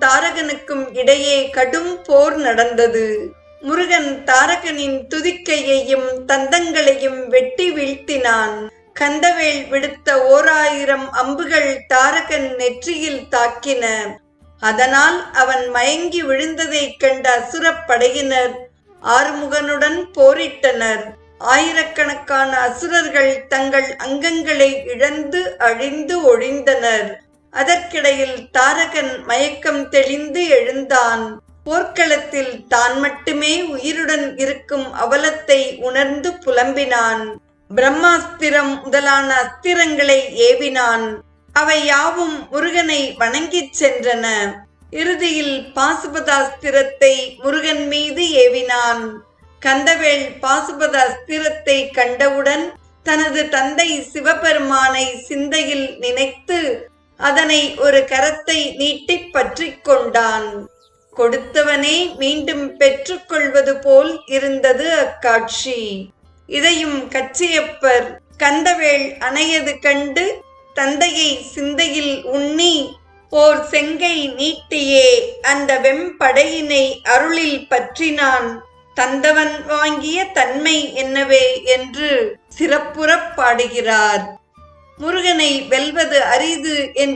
தாரகனுக்கும் இடையே கடும் போர் நடந்தது. முருகன் தாரகனின் துதிக்கையையும் தந்தங்களையும் வெட்டி வீழ்த்தினான். கந்தவேல் விடுத்த 1000 அம்புகள் தாரகன் நெற்றியில் தாக்கின. அதனால் அவன் மயங்கி விழுந்ததைக் கண்ட அசுரப்படையினர் ஆறுமுகனுடன் போரிட்டனர். ஆயிரக்கணக்கான அசுரர்கள் தங்கள் அங்கங்களை இழந்து அழிந்து ஒழிந்தனர். அதற்கிடையில் தாரகன் மயக்கம் தெளிந்து எழுந்தான். போர்க்களத்தில் தான் மட்டுமே உயிருடன் இருக்கும் அவலத்தை உணர்ந்து புலம்பினான். பிரம்மாஸ்திரம் முதலான அஸ்திரங்களை ஏவினான். அவை யாவும் முருகனை வணங்கிச் சென்றன. இறுதியில் பாசுபதாஸ்திரத்தை முருகன் மீது ஏவினான். கந்தவேல் பாசுபத அஸ்திரத்தை கண்டவுடன் தனது தந்தை சிவபெருமானை சிந்தையில் நினைத்து அதனை ஒரு கரத்தை நீட்டி பற்றி கொண்டான். கொடுத்தவனே மீண்டும் பெற்றுக்கொள்வது போல் இருந்தது அக்காட்சி. இதையும் கச்சியப்பர் கந்தவேல் அணையது கண்டு தந்தையை சிந்தையில் உண்ணி ஓர் செங்கை நீட்டியே அந்த வெம்படையினை அருளில் பற்றினான். தந்தவன் வாங்கிய தன்மை என்னவே என்று சிறப்புறப் பாடுகிறார். முருகனை வெல்வது அரிது என்று